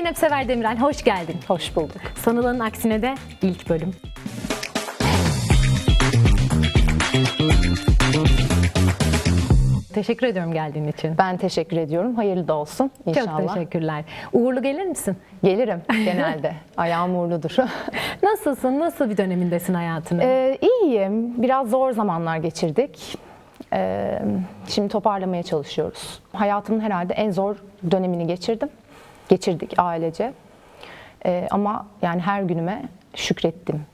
Zeynep Sever Demirel, hoş geldin. Hoş bulduk. Sanılanın aksine de ilk bölüm. Teşekkür ediyorum geldiğin için. Ben teşekkür ediyorum. Hayırlı da olsun inşallah. Çok teşekkürler. Uğurlu gelir misin? Gelirim genelde. Ayağım uğurludur. Nasılsın? Nasıl bir dönemindesin hayatının? İyiyim. Biraz zor zamanlar geçirdik. Şimdi toparlamaya çalışıyoruz. Hayatımın herhalde en zor dönemini geçirdik ailece. Ama yani her günüme şükrettim.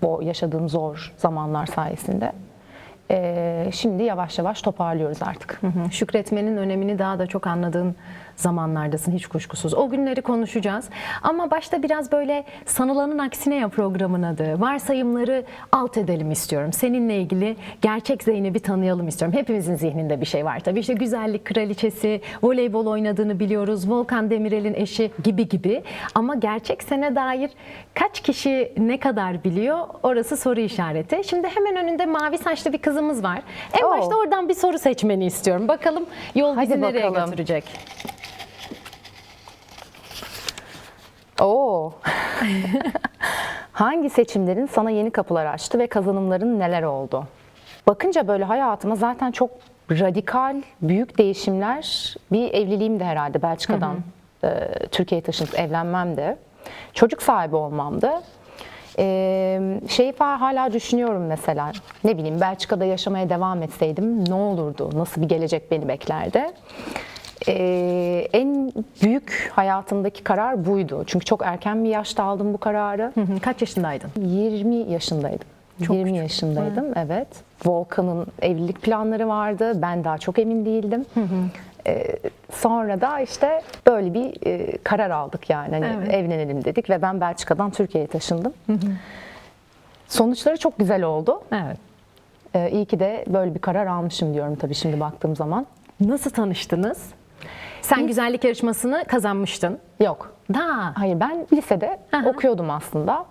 Bu yaşadığım zor zamanlar sayesinde. Şimdi yavaş yavaş toparlıyoruz artık. Şükretmenin önemini daha da çok anladığın zamanlardasın hiç kuşkusuz. O günleri konuşacağız. Ama başta biraz böyle sanılanın aksine ya programın adı. Varsayımları alt edelim istiyorum. Seninle ilgili gerçek Zeynep'i tanıyalım istiyorum. Hepimizin zihninde bir şey var tabii. İşte güzellik kraliçesi, voleybol oynadığını biliyoruz. Volkan Demirel'in eşi gibi. Ama gerçek sene dair kaç kişi ne kadar biliyor? Orası soru işareti. Şimdi hemen önünde mavi saçlı bir kızımız var. En başta oradan bir soru seçmeni istiyorum. Bakalım yol bizi Hadi nereye bakalım. götürecek? Oo. Hangi seçimlerin sana yeni kapılar açtı ve kazanımların neler oldu? Bakınca böyle hayatıma zaten çok radikal, büyük değişimler. Bir evliliğim de herhalde Belçika'dan Türkiye'ye taşınıp evlenmem de. Çocuk sahibi olmam da. Şeyi hala düşünüyorum mesela. Ne bileyim Belçika'da yaşamaya devam etseydim ne olurdu? Nasıl bir gelecek beni beklerdi? En büyük hayatımdaki karar buydu. Çünkü çok erken bir yaşta aldım bu kararı. Kaç yaşındaydın? 20 yaşındaydım. Çok 20 küçük. yaşındaydım, evet. Volkan'ın evlilik planları vardı. Ben daha çok emin değildim. Sonra da işte böyle bir karar aldık yani. Hani Evet. evlenelim dedik ve ben Belçika'dan Türkiye'ye taşındım. Sonuçları çok güzel oldu. Evet. İyi ki de böyle bir karar almışım diyorum tabii şimdi baktığım zaman. Nasıl tanıştınız? Sen güzellik yarışmasını kazanmıştın. Yok. Hayır, ben lisede okuyordum aslında.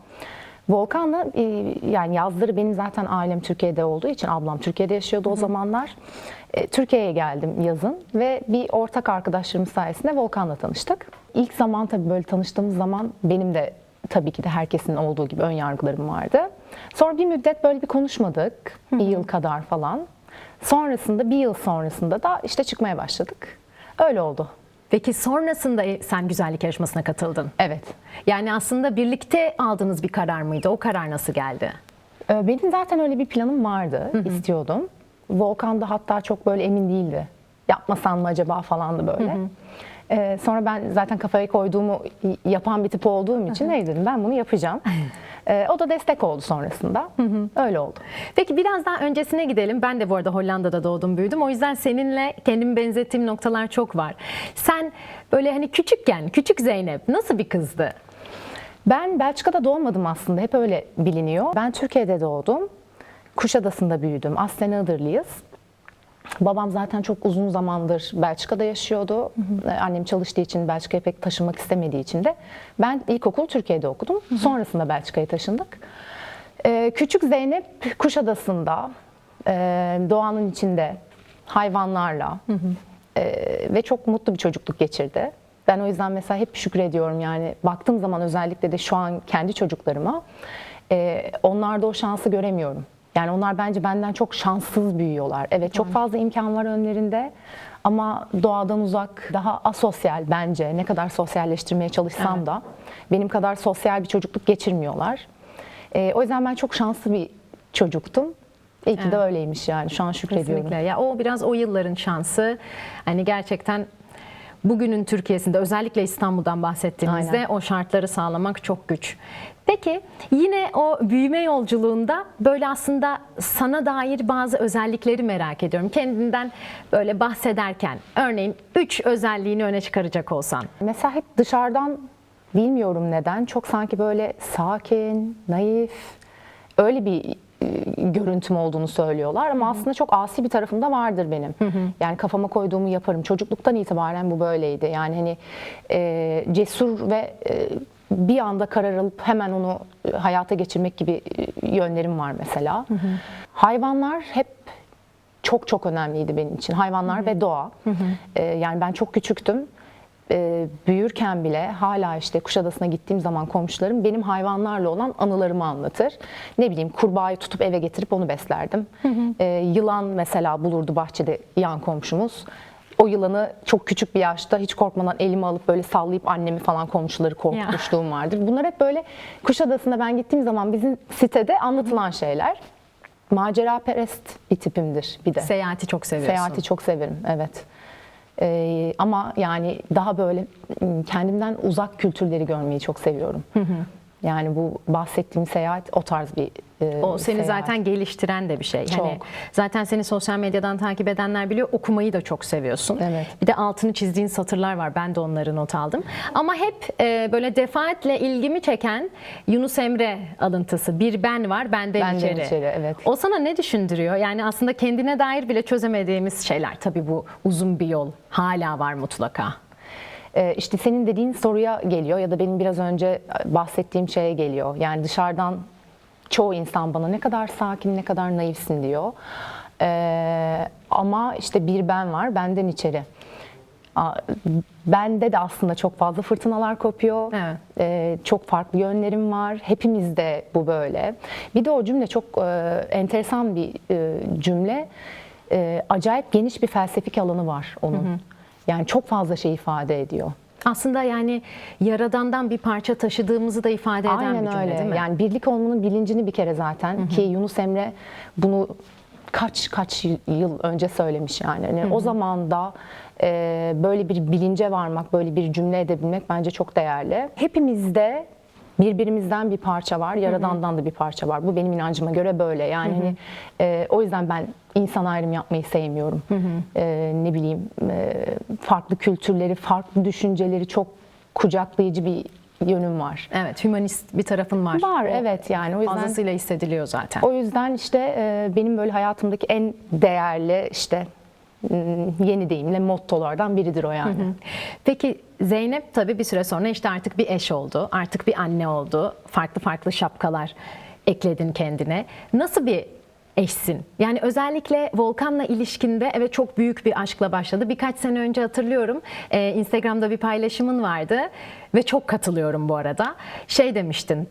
Volkan'la yani yazları benim zaten ailem Türkiye'de olduğu için ablam Türkiye'de yaşıyordu o zamanlar. Türkiye'ye geldim yazın ve bir ortak arkadaşlarımız sayesinde Volkan'la tanıştık. İlk zaman tabii böyle tanıştığımız zaman benim de tabii ki de herkesin olduğu gibi ön yargılarım vardı. Sonra bir müddet böyle bir konuşmadık. Bir yıl kadar falan. Sonrasında bir yıl sonrasında da işte çıkmaya başladık. Öyle oldu. Peki sonrasında sen güzellik yarışmasına katıldın. Evet. Yani aslında birlikte aldığınız bir karar mıydı? O karar nasıl geldi? Benim zaten öyle bir planım vardı, istiyordum. Volkan da hatta çok böyle emin değildi. Yapmasan mı acaba falandı böyle. Sonra ben zaten kafaya koyduğumu yapan bir tip olduğum için ne dedim, ben bunu yapacağım. O da destek oldu sonrasında. Öyle oldu. Peki biraz daha öncesine gidelim. Ben de bu arada Hollanda'da doğdum büyüdüm. O yüzden seninle kendimi benzettiğim noktalar çok var. Sen böyle hani küçükken, küçük Zeynep nasıl bir kızdı? Ben Belçika'da doğmadım aslında. Hep öyle biliniyor. Ben Türkiye'de doğdum. Kuşadası'nda büyüdüm. Aslen Iğdırlıyız. Babam zaten çok uzun zamandır Belçika'da yaşıyordu. Annem çalıştığı için Belçika'ya pek taşınmak istemediği için de ben ilkokul Türkiye'de okudum. Sonrasında Belçika'ya taşındık. Küçük Zeynep Kuşadası'nda, doğanın içinde, hayvanlarla ve çok mutlu bir çocukluk geçirdi. Ben o yüzden mesela hep şükrediyorum yani baktığım zaman özellikle de şu an kendi çocuklarıma onlarda o şansı göremiyorum. Yani onlar bence benden çok şanssız büyüyorlar. Evet, çok fazla imkan var önlerinde ama doğadan uzak, daha asosyal bence. Ne kadar sosyalleştirmeye çalışsam da benim kadar sosyal bir çocukluk geçirmiyorlar. O yüzden ben çok şanslı bir çocuktum. İyi ki de öyleymiş yani. Şu an şükrediyorum. Kesinlikle. Ya o biraz o yılların şansı. Hani gerçekten bugünün Türkiye'sinde özellikle İstanbul'dan bahsettiğimizde o şartları sağlamak çok güç. Peki yine o büyüme yolculuğunda böyle aslında sana dair bazı özellikleri merak ediyorum. Kendinden böyle bahsederken örneğin 3 özelliğini öne çıkaracak olsan. Mesela hep dışarıdan bilmiyorum neden çok sanki böyle sakin, naif öyle bir görüntüm olduğunu söylüyorlar ama aslında çok asi bir tarafım da vardır benim. Yani kafama koyduğumu yaparım. Çocukluktan itibaren bu böyleydi. Yani hani cesur ve bir anda karar alıp hemen onu hayata geçirmek gibi yönlerim var mesela. Hayvanlar hep çok önemliydi benim için. Hayvanlar ve doğa. Yani ben çok küçüktüm. büyürken bile hala işte Kuşadası'na gittiğim zaman komşularım benim hayvanlarla olan anılarımı anlatır. Ne bileyim, kurbağayı tutup eve getirip onu beslerdim. Yılan mesela bulurdu bahçede yan komşumuz. O yılanı çok küçük bir yaşta hiç korkmadan elime alıp böyle sallayıp annemi falan, komşuları korkutmuşluğum vardır. Bunlar hep böyle Kuşadası'na ben gittiğim zaman bizim sitede anlatılan şeyler. Maceraperest bir tipimdir bir de. Seyahati çok seviyorsun. Seyahati çok severim, evet. Ama yani daha böyle kendimden uzak kültürleri görmeyi çok seviyorum. Yani bu bahsettiğim seyahat o tarz bir O seni seyahat. zaten geliştiren de bir şey. Çok. Hani zaten seni sosyal medyadan takip edenler biliyor, okumayı da çok seviyorsun. Evet. Bir de altını çizdiğin satırlar var. Ben de onları not aldım. Ama hep böyle defaatle ilgimi çeken Yunus Emre alıntısı. Bir ben var, benden içeri. Evet. O sana ne düşündürüyor? Yani aslında kendine dair bile çözemediğimiz şeyler. Tabii bu uzun bir yol. Hala var mutlaka. İşte senin dediğin soruya geliyor ya da benim biraz önce bahsettiğim şeye geliyor. Yani dışarıdan çoğu insan bana ne kadar sakin, ne kadar naifsin diyor. Ama işte bir ben var, benden içeri. Bende de aslında çok fazla fırtınalar kopuyor. Evet. Çok farklı yönlerim var. Hepimizde bu böyle. Bir de o cümle çok enteresan bir cümle. Acayip geniş bir felsefik alanı var onun. Yani çok fazla şey ifade ediyor. Aslında yani Yaradan'dan bir parça taşıdığımızı da ifade eden Aynen bir cümle, öyle. değil mi? Yani birlik olmanın bilincini bir kere zaten ki Yunus Emre bunu kaç yıl önce söylemiş yani. Yani o zaman da böyle bir bilince varmak, böyle bir cümle edebilmek bence çok değerli. Hepimizde birbirimizden bir parça var, Yaradan'dan da bir parça var. Bu benim inancıma göre böyle. Yani hani o yüzden ben insan ayrımı yapmayı sevmiyorum. Ne bileyim, farklı kültürleri, farklı düşünceleri çok kucaklayıcı bir yönüm var. Evet, hümanist bir tarafın var. Var, evet, yani o yüzden Fazlasıyla hissediliyor zaten. o yüzden işte benim böyle hayatımdaki en değerli işte yeni deyimle mottolardan biridir o yani. Peki Zeynep tabii bir süre sonra işte artık bir eş oldu, artık bir anne oldu. Farklı farklı şapkalar ekledin kendine. Nasıl bir eşsin? Yani özellikle Volkan'la ilişkinde evet çok büyük bir aşkla başladı. Birkaç sene önce hatırlıyorum Instagram'da bir paylaşımın vardı ve çok katılıyorum bu arada. Şey demiştin,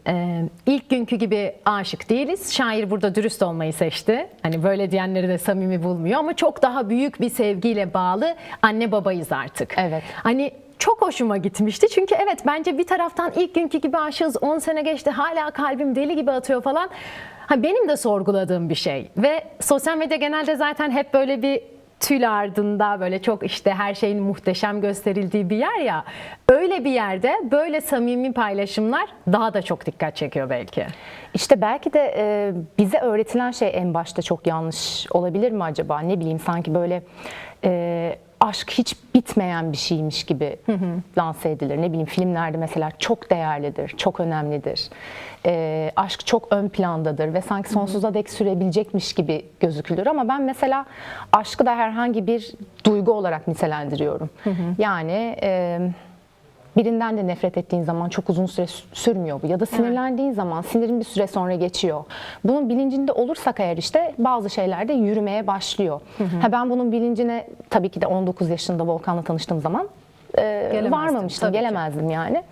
ilk günkü gibi aşık değiliz. Şair burada dürüst olmayı seçti. Hani böyle diyenleri de samimi bulmuyor ama çok daha büyük bir sevgiyle bağlı anne babayız artık. Evet. Hani çok hoşuma gitmişti. Çünkü evet bence bir taraftan ilk günkü gibi aşığız. 10 sene geçti hala kalbim deli gibi atıyor falan. Ha, benim de sorguladığım bir şey. Ve sosyal medya genelde zaten hep böyle bir tül ardında böyle çok işte her şeyin muhteşem gösterildiği bir yer ya. Öyle bir yerde böyle samimi paylaşımlar daha da çok dikkat çekiyor belki. İşte belki de bize öğretilen şey en başta çok yanlış olabilir mi acaba? Ne bileyim, sanki böyle aşk hiç bitmeyen bir şeymiş gibi lanse edilir. Ne bileyim, filmlerde mesela çok değerlidir, çok önemlidir. Aşk çok ön plandadır ve sanki sonsuza dek sürebilecekmiş gibi gözükülür. Ama ben mesela aşkı da herhangi bir duygu olarak nitelendiriyorum. Yani birinden de nefret ettiğin zaman çok uzun süre sürmüyor bu. Ya da sinirlendiğin zaman sinirin bir süre sonra geçiyor. Bunun bilincinde olursak eğer işte bazı şeyler de yürümeye başlıyor. Ben bunun bilincine tabii ki de 19 yaşında Volkan'la tanıştığım zaman varmamıştım, gelemezdim yani.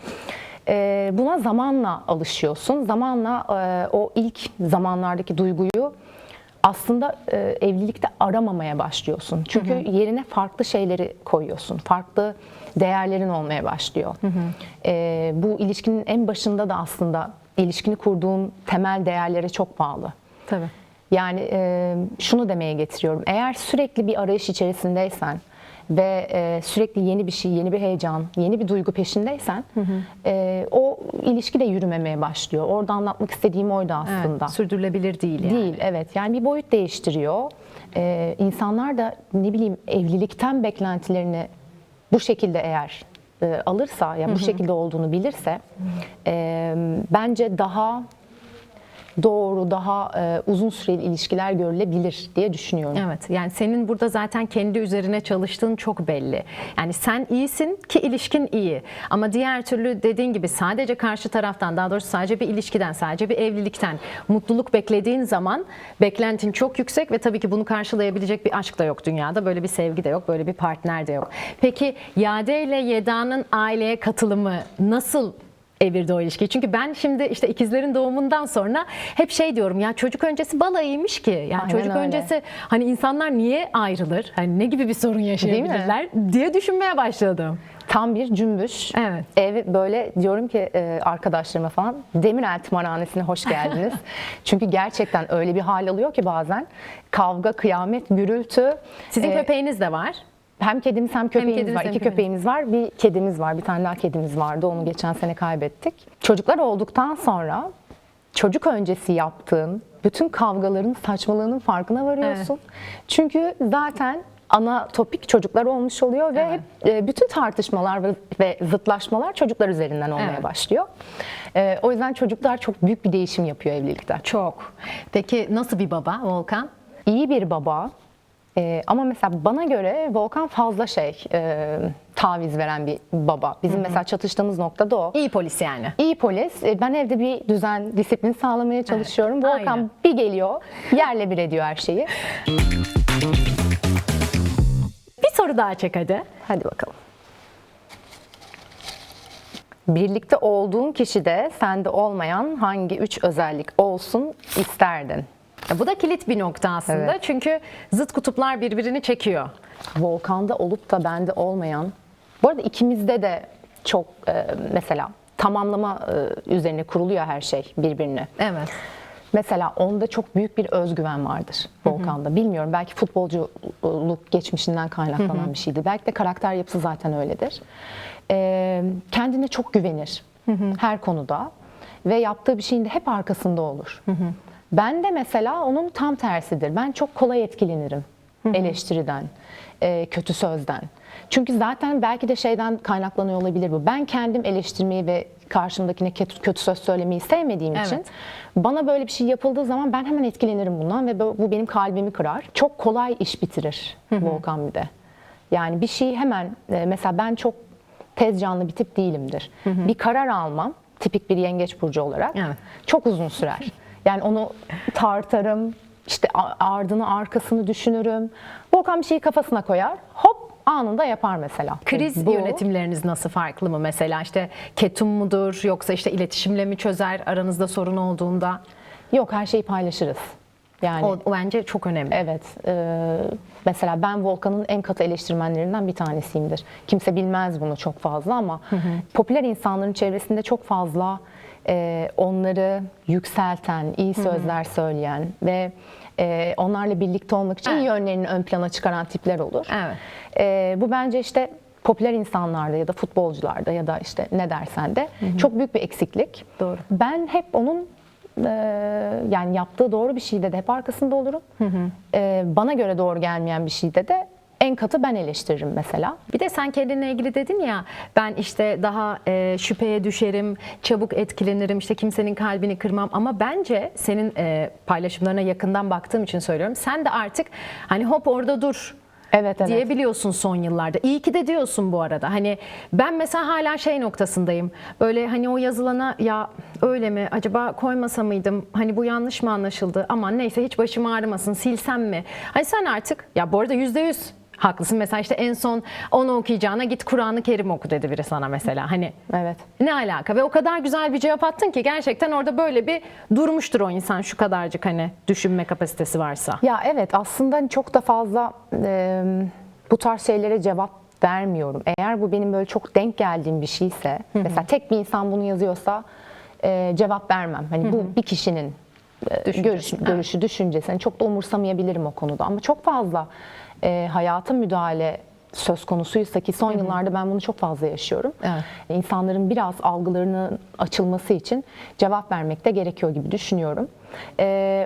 Buna zamanla alışıyorsun. Zamanla o ilk zamanlardaki duyguyu aslında evlilikte aramamaya başlıyorsun. Çünkü yerine farklı şeyleri koyuyorsun. Farklı değerlerin olmaya başlıyor. Bu ilişkinin en başında da aslında ilişkini kurduğun temel değerlere çok bağlı. Tabii. Yani şunu demeye getiriyorum. Eğer sürekli bir arayış içerisindeysen ve sürekli yeni bir şey, yeni bir heyecan, yeni bir duygu peşindeysen o ilişki de yürümemeye başlıyor. Orada anlatmak istediğim oydu aslında. Evet, sürdürülebilir değil yani. Değil, evet. Yani bir boyut değiştiriyor. İnsanlar da ne bileyim evlilikten beklentilerini bu şekilde eğer alırsa, ya bu şekilde olduğunu bilirse bence daha doğru, daha uzun süreli ilişkiler görülebilir diye düşünüyorum. Evet, yani senin burada zaten kendi üzerine çalıştığın çok belli. Yani sen iyisin ki ilişkin iyi. Ama diğer türlü dediğin gibi sadece karşı taraftan, daha doğrusu sadece bir ilişkiden, sadece bir evlilikten mutluluk beklediğin zaman beklentin çok yüksek ve tabii ki bunu karşılayabilecek bir aşk da yok dünyada. Böyle bir sevgi de yok, böyle bir partner de yok. Peki Yade ile Yeda'nın aileye katılımı nasıl evirdi o ilişkiyi? Çünkü ben şimdi işte ikizlerin doğumundan sonra hep şey diyorum ya, çocuk öncesi balayıymış ki. Yani Aynen çocuk öyle. öncesi hani insanlar niye ayrılır? Hani ne gibi bir sorun yaşayabilirler diye düşünmeye başladım. Tam bir cümbüş. Evet. Ev böyle diyorum ki arkadaşlarıma falan, Demirel Tımarhanesi'ne hoş geldiniz. Çünkü gerçekten öyle bir hal alıyor ki bazen. Kavga, kıyamet, gürültü. Sizin E, köpeğiniz de var. Hem kedimiz hem köpeğimiz kediniz var. hem İki köpeğiniz. köpeğimiz var. Bir kedimiz var. Bir tane daha kedimiz vardı. Onu geçen sene kaybettik. Çocuklar olduktan sonra çocuk öncesi yaptığın bütün kavgaların saçmalığının farkına varıyorsun. Çünkü zaten ana topik çocuklar olmuş oluyor ve Evet. hep bütün tartışmalar ve zıtlaşmalar çocuklar üzerinden olmaya Evet. başlıyor. O yüzden çocuklar çok büyük bir değişim yapıyor evlilikte. Çok. Peki nasıl bir baba Volkan? İyi bir baba. Ama mesela bana göre Volkan fazla taviz veren bir baba. Bizim mesela çatıştığımız nokta da o. İyi polis yani. İyi polis. Ben evde bir düzen, disiplin sağlamaya çalışıyorum. Evet, Volkan aynen. bir geliyor, yerle bir ediyor her şeyi. Bir soru daha çek hadi. Hadi bakalım. Birlikte olduğun kişide sende olmayan hangi 3 özellik olsun isterdin? Ya bu da kilit bir nokta aslında. Evet. Çünkü zıt kutuplar birbirini çekiyor. Volkan'da olup da bende olmayan. Bu arada ikimizde de çok mesela tamamlama üzerine kuruluyor her şey birbirine. Evet. Mesela onda çok büyük bir özgüven vardır Volkan'da. Bilmiyorum, belki futbolculuk geçmişinden kaynaklanan bir şeydi. Belki de karakter yapısı zaten öyledir. Kendine çok güvenir her konuda ve yaptığı bir şeyin de hep arkasında olur. Ben de mesela onun tam tersidir. Ben çok kolay etkilenirim eleştiriden, kötü sözden. Çünkü zaten belki de şeyden kaynaklanıyor olabilir bu. Ben kendim eleştirmeyi ve karşımdakine kötü söz söylemeyi sevmediğim için Evet. bana böyle bir şey yapıldığı zaman ben hemen etkilenirim bundan ve bu benim kalbimi kırar. Çok kolay iş bitirir Volkan bir de. Yani bir şeyi hemen mesela ben çok tez canlı bir tip değilimdir. Bir karar almam tipik bir yengeç burcu olarak Evet. çok uzun sürer. Yani onu tartarım, işte ardını arkasını düşünürüm. Volkan bir şeyi kafasına koyar, hop anında yapar mesela. Kriz Bu- yönetimleriniz nasıl, farklı mı mesela? İşte ketum mudur yoksa işte iletişimle mi çözer aranızda sorun olduğunda? Yok, her şeyi paylaşırız. Yani O bence çok önemli. evet, mesela ben Volkan'ın en katı eleştirmenlerinden bir tanesiyimdir. Kimse bilmez bunu çok fazla ama popüler insanların çevresinde çok fazla onları yükselten, iyi sözler söyleyen ve onlarla birlikte olmak için iyi Evet. yönlerini ön plana çıkaran tipler olur. Evet. Bu bence işte popüler insanlarda ya da futbolcularda ya da işte ne dersen de çok büyük bir eksiklik. Doğru. Ben hep onun yani yaptığı doğru bir şeyde de hep arkasında olurum. Bana göre doğru gelmeyen bir şeyde de en katı ben eleştiririm mesela. Bir de sen kendinle ilgili dedin ya, ben işte daha şüpheye düşerim, çabuk etkilenirim, işte kimsenin kalbini kırmam, ama bence senin paylaşımlarına yakından baktığım için söylüyorum. Sen de artık hani hop orada dur Evet, evet. diyebiliyorsun son yıllarda. İyi ki de diyorsun bu arada. Hani ben mesela hala şey noktasındayım. Böyle hani o yazılana ya öyle mi acaba koymasa mıydım? Hani bu yanlış mı anlaşıldı? Aman neyse hiç başım ağrımasın, silsem mi? Hani sen artık ya bu arada %100 haklısın. Mesela işte en son onu okuyacağına git Kur'an-ı Kerim oku dedi biri sana mesela. Hani Evet. ne alaka? Ve o kadar güzel bir cevap attın ki gerçekten orada böyle bir durmuştur o insan, şu kadarcık hani düşünme kapasitesi varsa. Ya evet, aslında çok da fazla bu tarz şeylere cevap vermiyorum. Eğer bu benim böyle çok denk geldiğim bir şeyse, mesela tek bir insan bunu yazıyorsa cevap vermem. Hani bu bir kişinin görüşü, düşüncesi. Yani çok da umursamayabilirim o konuda. Ama çok fazla hayata müdahale söz konusuysa, ki son yıllarda ben bunu çok fazla yaşıyorum. Evet. İnsanların biraz algılarının açılması için cevap vermek de gerekiyor gibi düşünüyorum.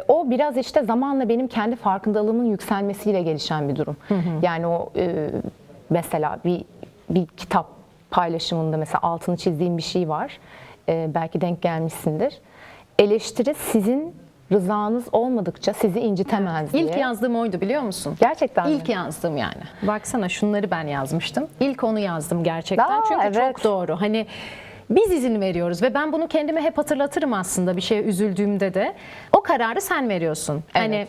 O biraz işte zamanla benim kendi farkındalığımın yükselmesiyle gelişen bir durum. Yani o mesela bir kitap paylaşımında mesela altını çizdiğim bir şey var. Belki denk gelmişsindir. eleştiri sizin rızanız olmadıkça sizi incitemez diye. İlk yazdığım oydu, biliyor musun? Gerçekten mi? İlk yazdığım yani. Baksana, şunları ben yazmıştım. İlk onu yazdım gerçekten. Aa, Çünkü evet. çok doğru. Hani biz izin veriyoruz ve ben bunu kendime hep hatırlatırım aslında, bir şeye üzüldüğümde de. O kararı sen veriyorsun. Hani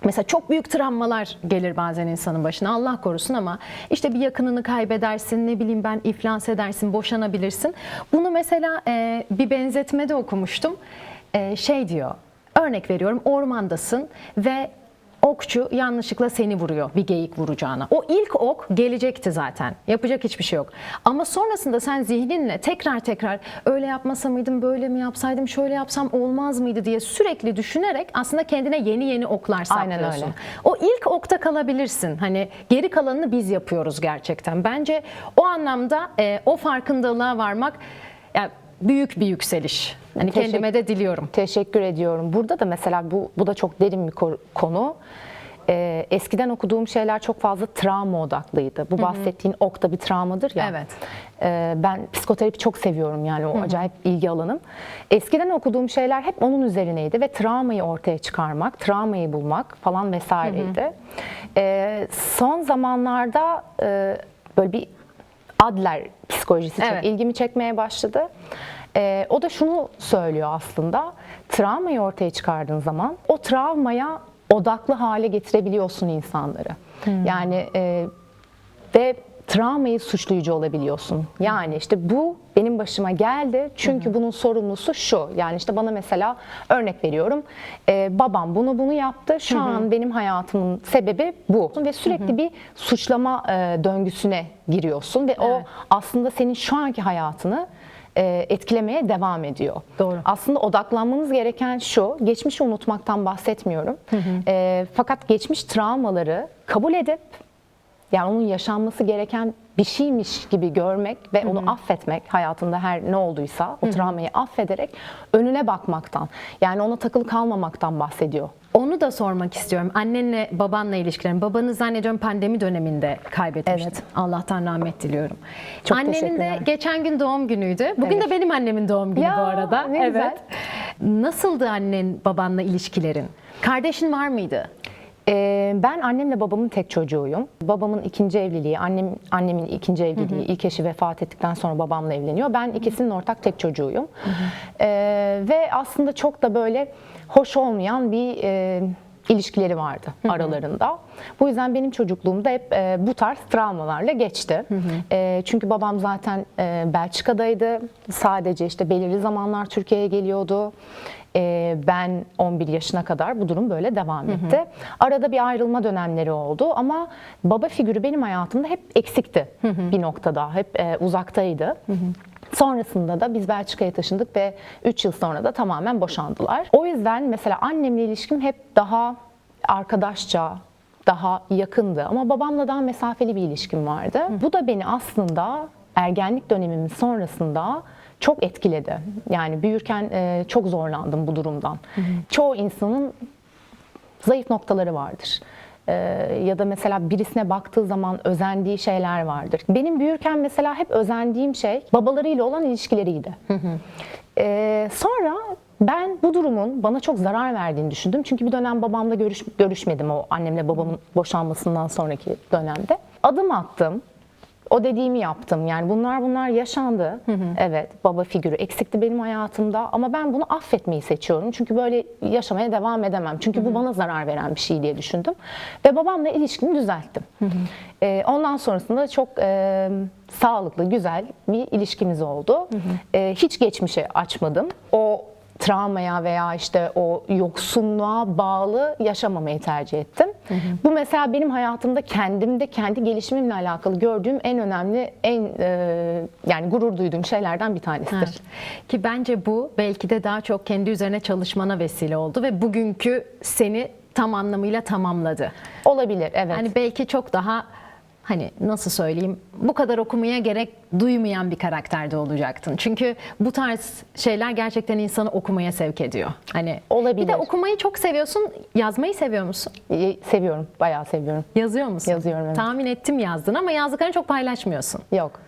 mesela çok büyük travmalar gelir bazen insanın başına, Allah korusun, ama işte bir yakınını kaybedersin, ne bileyim ben, iflas edersin, boşanabilirsin. Bunu mesela bir benzetmede okumuştum. Şey diyor, örnek veriyorum, ormandasın ve okçu yanlışlıkla seni vuruyor bir geyik vuracağına. O ilk ok gelecekti zaten. Yapacak hiçbir şey yok. Ama sonrasında sen zihninle tekrar öyle yapmasa mıydım, böyle mi yapsaydım, şöyle yapsam olmaz mıydı diye sürekli düşünerek aslında kendine yeni oklar saplıyorsun. Aynen öyle. O ilk okta kalabilirsin. Hani geri kalanını biz yapıyoruz gerçekten. Bence o anlamda o farkındalığa varmak yani büyük bir yükseliş. Hani kendime de diliyorum. Teşekkür ediyorum. Burada da mesela bu da çok derin bir konu. Eskiden okuduğum şeyler çok fazla travma odaklıydı. Bu bahsettiğin ok da bir travmadır ya. Evet. Ben psikoterapi çok seviyorum, yani o acayip ilgi alanım. Eskiden okuduğum şeyler hep onun üzerineydi ve travmayı ortaya çıkarmak, travmayı bulmak falan vesaireydi. Son zamanlarda böyle bir Adler psikolojisi çok ilgimi çekmeye başladı. O da şunu söylüyor aslında: travmayı ortaya çıkardığın zaman o travmaya odaklı hale getirebiliyorsun insanları. Yani ve travmayı suçlayıcı olabiliyorsun. Yani işte bu benim başıma geldi çünkü bunun sorumlusu şu. Yani işte bana mesela, örnek veriyorum, babam bunu yaptı. Şu an benim hayatımın sebebi bu. Ve sürekli bir suçlama döngüsüne giriyorsun ve o aslında senin şu anki hayatını etkilemeye devam ediyor. Doğru. Aslında odaklanmanız gereken şu: geçmişi unutmaktan bahsetmiyorum. Fakat geçmiş travmaları kabul edip, yani onun yaşanması gereken bir şeymiş gibi görmek ve onu affetmek, hayatında her ne olduysa o travmayı affederek önüne bakmaktan, yani ona takılı kalmamaktan bahsediyor. Onu da sormak istiyorum. Annenle babanla ilişkilerin. Babanı zannediyorum pandemi döneminde kaybetmiştin. Evet. Allah'tan rahmet diliyorum. Çok Annenin de teşekkürler. geçen gün doğum günüydü. Bugün de benim annemin doğum günü Ya, bu arada. ne güzel. Nasıldı annen babanla ilişkilerin? Kardeşin var mıydı? Ben annemle babamın tek çocuğuyum. Babamın ikinci evliliği, annemin ikinci evliliği, ilk eşi vefat ettikten sonra babamla evleniyor. Ben ikisinin ortak tek çocuğuyum. Ve aslında çok da böyle hoş olmayan bir ilişkileri vardı aralarında. Bu yüzden benim çocukluğumda hep bu tarz travmalarla geçti. Çünkü babam zaten Belçika'daydı. Sadece işte belirli zamanlar Türkiye'ye geliyordu. Ben 11 yaşına kadar bu durum böyle devam etti. Arada bir ayrılma dönemleri oldu ama baba figürü benim hayatımda hep eksikti bir noktada. Hep uzaktaydı. Sonrasında da biz Belçika'ya taşındık ve 3 yıl sonra da tamamen boşandılar. O yüzden mesela annemle ilişkim hep daha arkadaşça, daha yakındı ama babamla daha mesafeli bir ilişkim vardı. Bu da beni aslında ergenlik dönemimin sonrasında çok etkiledi. Yani büyürken çok zorlandım bu durumdan. Çoğu insanın zayıf noktaları vardır. Ya da mesela birisine baktığı zaman özendiği şeyler vardır. Benim büyürken mesela hep özendiğim şey babalarıyla olan ilişkileriydi. Sonra ben bu durumun bana çok zarar verdiğini düşündüm. Çünkü bir dönem babamla görüşmedim, o annemle babamın boşanmasından sonraki dönemde. Adım attım. O dediğimi yaptım. Yani bunlar yaşandı. Evet, baba figürü eksikti benim hayatımda ama ben bunu affetmeyi seçiyorum. Çünkü böyle yaşamaya devam edemem. Çünkü bu bana zarar veren bir şey diye düşündüm. Ve babamla ilişkimi düzelttim. Ondan sonrasında çok sağlıklı, güzel bir ilişkimiz oldu. Hiç geçmişe açmadım. O travmaya veya işte o yoksunluğa bağlı yaşamamayı tercih ettim. Bu mesela benim hayatımda kendimde, kendi gelişimimle alakalı gördüğüm en önemli, yani gurur duyduğum şeylerden bir tanesidir. Evet. Ki bence bu belki de daha çok kendi üzerine çalışmana vesile oldu ve bugünkü seni tam anlamıyla tamamladı. Olabilir, evet. Hani belki çok daha, hani nasıl söyleyeyim, bu kadar okumaya gerek duymayan bir karakterde olacaktın. Çünkü bu tarz şeyler gerçekten insanı okumaya sevk ediyor. Hani Olabilir. Bir de okumayı çok seviyorsun. Yazmayı seviyor musun? Seviyorum, bayağı seviyorum. Yazıyor musun? Yazıyorum, evet. Tahmin ettim yazdın ama yazdıklarını çok paylaşmıyorsun. Yok.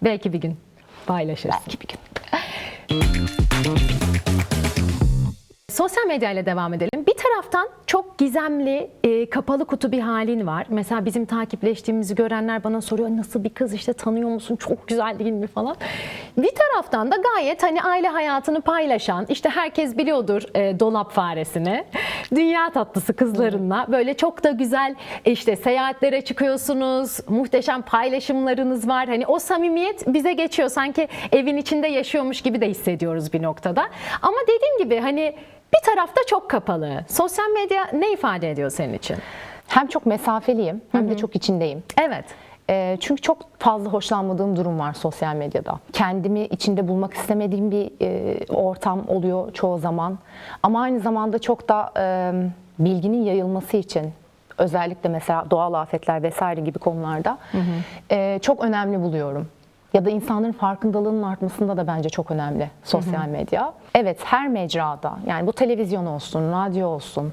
Belki bir gün paylaşırsın. Belki bir gün. Sosyal medyayla devam edelim. Bir taraftan çok gizemli, kapalı kutu bir halin var. Mesela bizim takipleştiğimizi görenler bana soruyor, nasıl bir kız, işte tanıyor musun, çok güzel değil mi falan. Bir taraftan da gayet hani aile hayatını paylaşan, işte herkes biliyordur dolap faresini, dünya tatlısı kızlarınla böyle çok da güzel işte seyahatlere çıkıyorsunuz, muhteşem paylaşımlarınız var. Hani o samimiyet bize geçiyor, sanki evin içinde yaşıyormuş gibi de hissediyoruz bir noktada. Ama dediğim gibi hani bir tarafta çok kapalı. Sosyal medya ne ifade ediyor senin için? Hem çok mesafeliyim hem de çok içindeyim. Evet. Çünkü çok fazla hoşlanmadığım durum var sosyal medyada. Kendimi içinde bulmak istemediğim bir ortam oluyor çoğu zaman. Ama aynı zamanda çok da bilginin yayılması için, özellikle mesela doğal afetler vesaire gibi konularda çok önemli buluyorum. Ya da insanların farkındalığının artmasında da bence çok önemli sosyal medya. Evet, her mecrada, yani bu televizyon olsun, radyo olsun,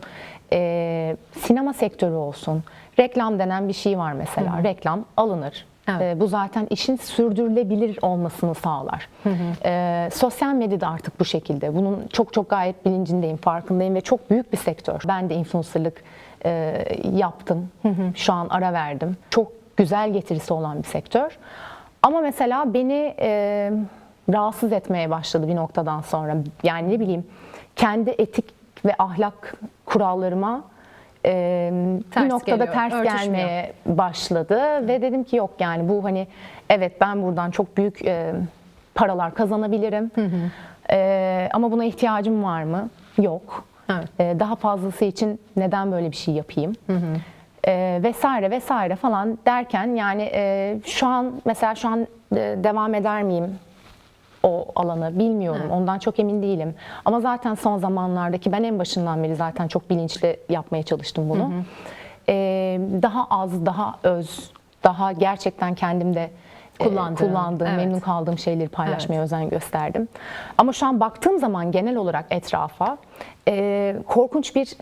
sinema sektörü olsun, reklam denen bir şey var mesela. Reklam alınır. Evet. Bu zaten işin sürdürülebilir olmasını sağlar. Sosyal medyada artık bu şekilde. Bunun çok çok gayet bilincindeyim, farkındayım ve çok büyük bir sektör. Ben de influencerlık yaptım. Şu an ara verdim. Çok güzel getirisi olan bir sektör. Ama mesela beni rahatsız etmeye başladı bir noktadan sonra. Yani ne bileyim, kendi etik ve ahlak kurallarıma bir noktada geliyor, ters örtüşmüyor. gelmeye başladı ve dedim ki yok, yani bu hani evet, ben buradan çok büyük paralar kazanabilirim. Ama buna ihtiyacım var mı? Yok. Evet. Daha fazlası için neden böyle bir şey yapayım? Vesaire vesaire falan derken yani şu an mesela devam eder miyim o alanı bilmiyorum. Evet. Ondan çok emin değilim. Ama zaten son zamanlardaki, ben en başından beri zaten çok bilinçli yapmaya çalıştım bunu. Daha az, daha öz, daha gerçekten kendimde kullandığım, evet. memnun kaldığım şeyleri paylaşmaya özen gösterdim. Ama şu an baktığım zaman genel olarak etrafa korkunç bir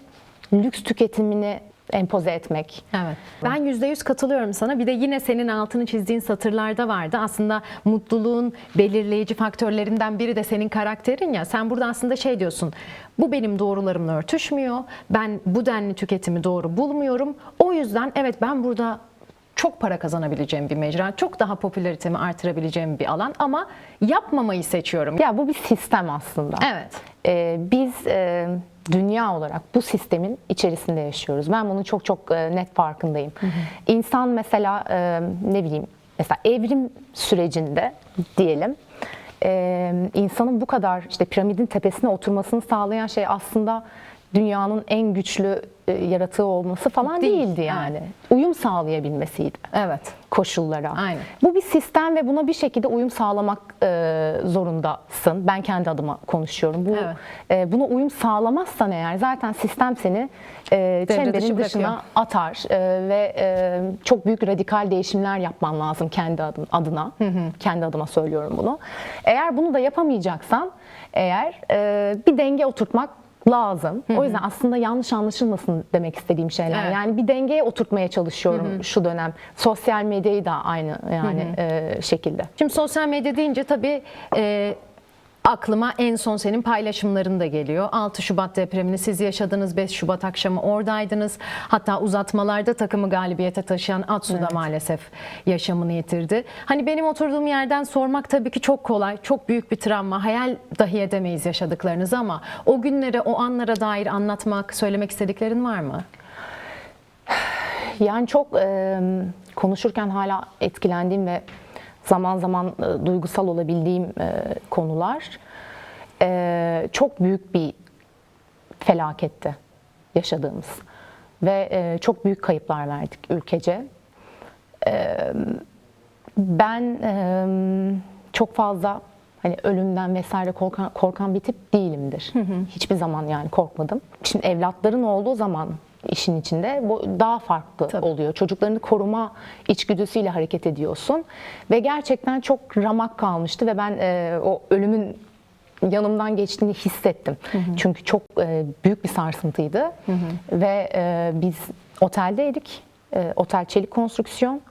lüks tüketimini empoze etmek. Evet. Ben %100 katılıyorum sana. Bir de yine senin altını çizdiğin satırlarda vardı. Aslında mutluluğun belirleyici faktörlerinden biri de senin karakterin ya. Sen burada aslında şey diyorsun. Bu benim doğrularımla örtüşmüyor. Ben bu denli tüketimi doğru bulmuyorum. O yüzden evet, ben burada çok para kazanabileceğim bir mecra, çok daha popülaritemi artırabileceğim bir alan ama yapmamayı seçiyorum. Ya bu bir sistem aslında. Evet. Biz dünya olarak bu sistemin içerisinde yaşıyoruz. Ben bunun çok çok net farkındayım. İnsan mesela ne bileyim, mesela evrim sürecinde diyelim, insanın bu kadar işte piramidin tepesine oturmasını sağlayan şey aslında dünyanın en güçlü yaratığı olması falan değildi yani. Evet. Uyum sağlayabilmesiydi. Evet. Koşullara. Aynen. Bu bir sistem ve buna bir şekilde uyum sağlamak zorundasın. Ben kendi adıma konuşuyorum. Buna uyum sağlamazsan eğer zaten sistem seni çemberin dışına atar ve çok büyük radikal değişimler yapman lazım kendi adına. Kendi adıma söylüyorum bunu. Eğer bunu da yapamayacaksan bir denge oturtmak lazım. O yüzden aslında yanlış anlaşılmasın demek istediğim şeyler. Evet. Yani bir dengeye oturtmaya çalışıyorum şu dönem. Sosyal medyayı da aynı yani şekilde. Şimdi sosyal medya deyince tabii aklıma en son senin paylaşımların da geliyor. 6 Şubat depremini siz yaşadınız. 5 Şubat akşamı oradaydınız. Hatta uzatmalarda takımı galibiyete taşıyan Atsu da maalesef yaşamını yitirdi. Hani benim oturduğum yerden sormak tabii ki çok kolay. Çok büyük bir travma. Hayal dahi edemeyiz yaşadıklarınızı ama o günlere, o anlara dair anlatmak, söylemek istediklerin var mı? Yani çok konuşurken hala etkilendiğim ve zaman zaman duygusal olabildiğim konular. Çok büyük bir felaketti yaşadığımız ve çok büyük kayıplar verdik ülkece. Ben çok fazla hani ölümden vesaire korkan bir tip değilimdir. Hiçbir zaman yani korkmadım. Şimdi evlatların olduğu zaman işin içinde bu daha farklı oluyor. Çocuklarını koruma içgüdüsüyle hareket ediyorsun ve gerçekten çok ramak kalmıştı ve ben o ölümün yanımdan geçtiğini hissettim. Çünkü çok büyük bir sarsıntıydı ve biz oteldeydik. Otel çelik konstrüksiyon.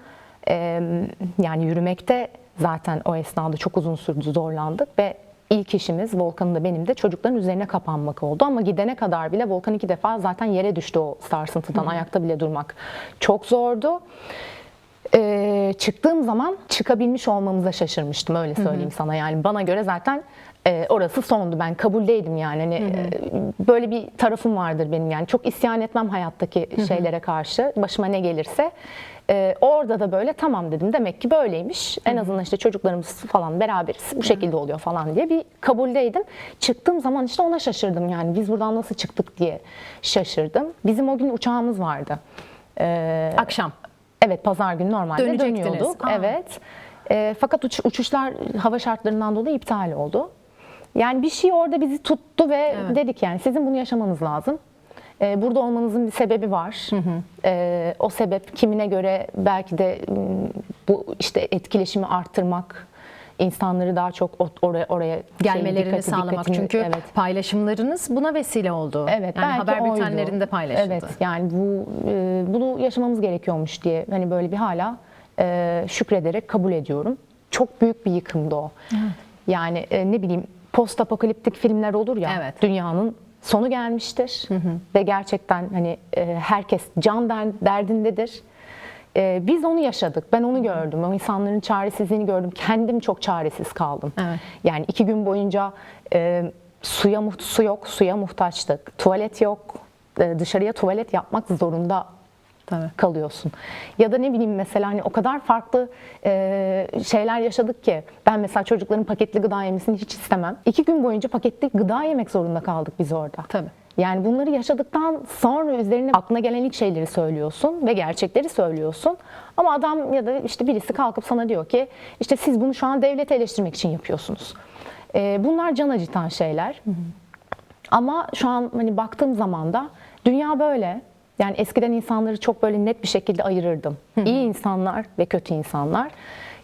Yani yürümekte zaten o esnada çok uzun sürdü, zorlandık ve ilk işimiz Volkan'ın da benim de çocukların üzerine kapanmak oldu. Ama gidene kadar bile Volkan 2 defa zaten yere düştü o sarsıntıdan. Ayakta bile durmak çok zordu. Çıktığım zaman çıkabilmiş olmamıza şaşırmıştım, öyle söyleyeyim sana. Yani bana göre zaten orası sondu. Ben kabuldeydim yani. Hani, böyle bir tarafım vardır benim yani. Çok isyan etmem hayattaki şeylere karşı. Başıma ne gelirse. Orada da böyle tamam dedim. Demek ki böyleymiş. En azından işte çocuklarımız falan beraberiz. Bu şekilde oluyor falan diye bir kabuldeydim. Çıktığım zaman işte ona şaşırdım yani. Biz buradan nasıl çıktık diye şaşırdım. Bizim o gün uçağımız vardı. Akşam. Evet, pazar günü normalde Dönecektiniz. dönüyorduk. Aa. Evet. Fakat uçuşlar hava şartlarından dolayı iptal oldu. Yani bir şey orada bizi tuttu ve dedik yani sizin bunu yaşamanız lazım. Burada olmanızın bir sebebi var. O sebep kimine göre belki de bu işte etkileşimi arttırmak, insanları daha çok oraya Gelmelerini sağlamak. Çünkü evet. paylaşımlarınız buna vesile oldu. Evet, yani belki haber oydu. bültenlerinde paylaşıldı. Evet, yani bunu yaşamamız gerekiyormuş diye hani böyle bir hala şükrederek kabul ediyorum. Çok büyük bir yıkımdı o. Yani ne bileyim, post apokaliptik filmler olur ya. Evet. Dünyanın sonu gelmiştir ve gerçekten hani herkes can derdindedir. Biz onu yaşadık. Ben onu gördüm. O insanların çaresizliğini gördüm. Kendim çok çaresiz kaldım. Evet. Yani 2 gün boyunca su yok, suya muhtaçtık. Tuvalet yok. Dışarıya tuvalet yapmak zorunda Tabii. kalıyorsun. Ya da ne bileyim mesela hani o kadar farklı şeyler yaşadık ki ben mesela çocukların paketli gıda yemesini hiç istemem. 2 gün boyunca paketli gıda yemek zorunda kaldık biz orada. Tabii. Yani bunları yaşadıktan sonra üzerine aklına gelen ilk şeyleri söylüyorsun ve gerçekleri söylüyorsun. Ama adam ya da işte birisi kalkıp sana diyor ki işte siz bunu şu an devleti eleştirmek için yapıyorsunuz. Bunlar can acıtan şeyler. Ama şu an hani baktığım zaman da dünya böyle. Yani eskiden insanları çok böyle net bir şekilde ayırırdım. İyi insanlar ve kötü insanlar.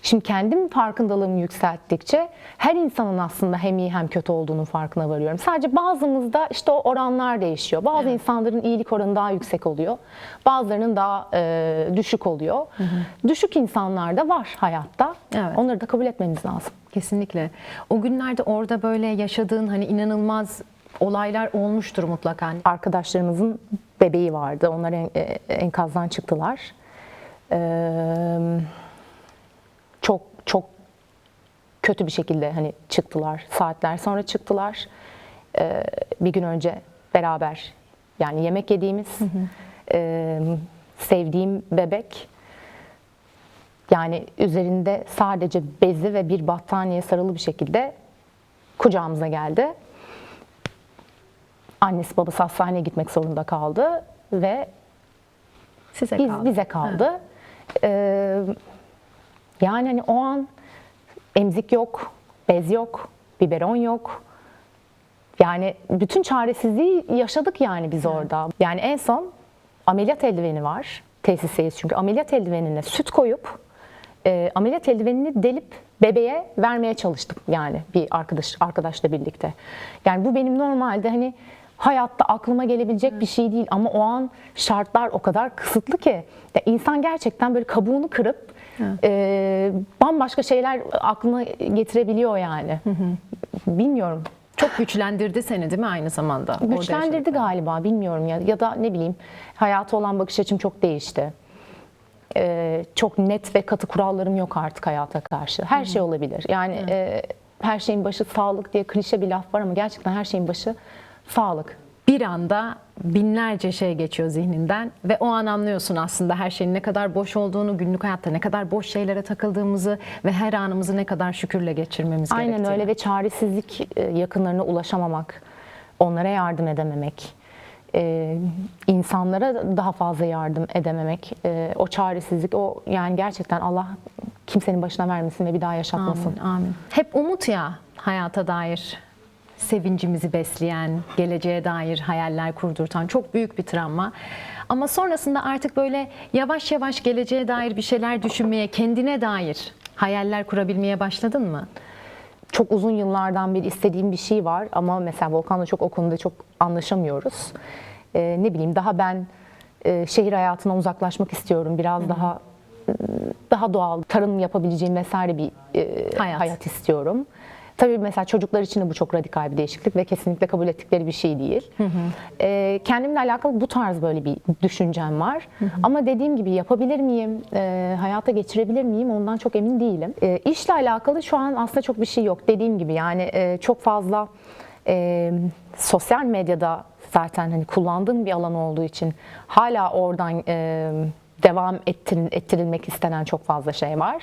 Şimdi kendim farkındalığımı yükselttikçe her insanın aslında hem iyi hem kötü olduğunun farkına varıyorum. Sadece bazımızda işte o oranlar değişiyor. Bazı insanların iyilik oranı daha yüksek oluyor. Bazılarının daha düşük oluyor. Düşük insanlar da var hayatta. Evet. Onları da kabul etmemiz lazım. Kesinlikle. O günlerde orada böyle yaşadığın hani inanılmaz olaylar olmuştur mutlaka. Arkadaşlarımızın bebeği vardı. Onlar enkazdan çıktılar. Çok çok kötü bir şekilde hani çıktılar. Saatler sonra çıktılar. Bir gün önce beraber yani yemek yediğimiz sevdiğim bebek, yani üzerinde sadece bezi ve bir battaniye sarılı bir şekilde kucağımıza geldi. Annesi babası hastaneye gitmek zorunda kaldı ve bize kaldı. Yani hani o an emzik yok, bez yok, biberon yok. Yani bütün çaresizliği yaşadık yani biz orada. Yani en son ameliyat eldiveni var. Tesisseyiz çünkü. Ameliyat eldivenine süt koyup ameliyat eldivenini delip bebeğe vermeye çalıştık yani bir arkadaşla birlikte. Yani bu benim normalde hani hayatta aklıma gelebilecek bir şey değil ama o an şartlar o kadar kısıtlı ki ya insan gerçekten böyle kabuğunu kırıp bambaşka şeyler aklına getirebiliyor yani. Bilmiyorum. Çok güçlendirdi seni değil mi aynı zamanda? Orada Güçlendirdi yaşadıkların. galiba, bilmiyorum ya da ne bileyim hayata olan bakış açım çok değişti. Çok net ve katı kurallarım yok artık hayata karşı. Her şey olabilir. Yani her şeyin başı sağlık diye klişe bir laf var ama gerçekten her şeyin başı sağlık. Bir anda binlerce şey geçiyor zihninden ve o an anlıyorsun aslında her şeyin ne kadar boş olduğunu, günlük hayatta ne kadar boş şeylere takıldığımızı ve her anımızı ne kadar şükürle geçirmemiz gerektiğini. Aynen öyle ve çaresizlik, yakınlarına ulaşamamak, onlara yardım edememek, insanlara daha fazla yardım edememek, o çaresizlik, o yani gerçekten Allah kimsenin başına vermesin ve bir daha yaşatmasın. Amin, amin. Hep umut ya hayata dair sevincimizi besleyen, geleceğe dair hayaller kurdurtan çok büyük bir travma. Ama sonrasında artık böyle yavaş yavaş geleceğe dair bir şeyler düşünmeye, kendine dair hayaller kurabilmeye başladın mı? Çok uzun yıllardan beri istediğim bir şey var ama mesela Volkan'la çok o konuda çok anlaşamıyoruz. Ne bileyim daha ben şehir hayatından uzaklaşmak istiyorum. Biraz daha doğal, tarım yapabileceğim vesaire bir hayat istiyorum. Tabii mesela çocuklar için de bu çok radikal bir değişiklik ve kesinlikle kabul ettikleri bir şey değil. Kendimle alakalı bu tarz böyle bir düşüncem var. Ama dediğim gibi yapabilir miyim, hayata geçirebilir miyim ondan çok emin değilim. İşle alakalı şu an aslında çok bir şey yok. Dediğim gibi yani çok fazla sosyal medyada zaten hani kullandığım bir alan olduğu için hala oradan devam ettirilmek istenen çok fazla şey var.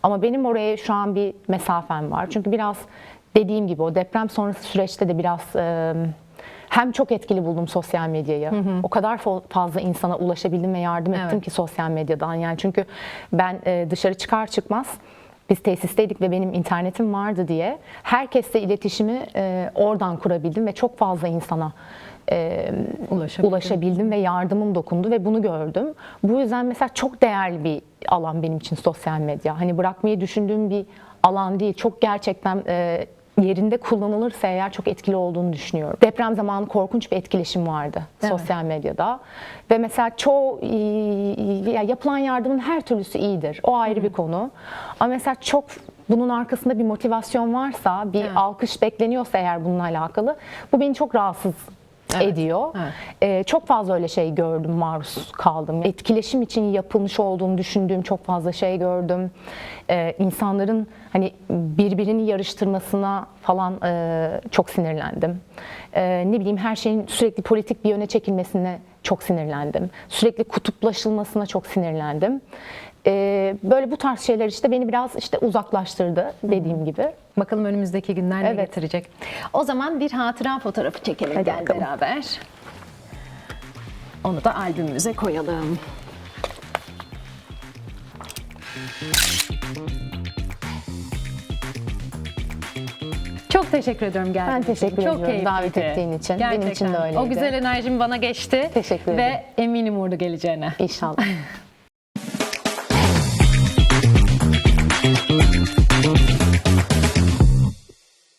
Ama benim oraya şu an bir mesafem var. Çünkü biraz dediğim gibi o deprem sonrası süreçte de biraz hem çok etkili buldum sosyal medyayı. O kadar fazla insana ulaşabildim ve yardım ettim ki sosyal medyadan. Yani çünkü ben dışarı çıkar çıkmaz biz tesisteydik ve benim internetim vardı diye herkesle iletişimi oradan kurabildim ve çok fazla insana ulaşabildim ve yardımım dokundu ve bunu gördüm. Bu yüzden mesela çok değerli bir alan benim için sosyal medya. Hani bırakmayı düşündüğüm bir alan değil. Çok gerçekten yerinde kullanılırsa eğer çok etkili olduğunu düşünüyorum. Deprem zamanı korkunç bir etkileşim vardı sosyal medyada. Ve mesela yapılan yardımın her türlüsü iyidir. O ayrı bir konu. Ama mesela çok bunun arkasında bir motivasyon varsa, bir alkış bekleniyorsa eğer bununla alakalı, bu beni çok rahatsız ediyor. Çok fazla öyle şey gördüm, maruz kaldım. Etkileşim için yapılmış olduğunu düşündüğüm çok fazla şey gördüm. İnsanların hani birbirini yarıştırmasına falan çok sinirlendim. Ne bileyim her şeyin sürekli politik bir yöne çekilmesine çok sinirlendim. Sürekli kutuplaşılmasına çok sinirlendim. Böyle bu tarz şeyler işte beni biraz işte uzaklaştırdı dediğim gibi. Bakalım önümüzdeki günler ne getirecek. O zaman bir hatıra fotoğrafı çekelim gel beraber. Onu da albümümüze koyalım. Çok teşekkür ediyorum geldiğin için. Ben teşekkür ediyorum keyifliydi. davet ettiğin için. Gerçekten. Benim için de öyleydi. O güzel enerjim bana geçti. Teşekkür ederim. Ve eminim uğurlu geleceğine. İnşallah.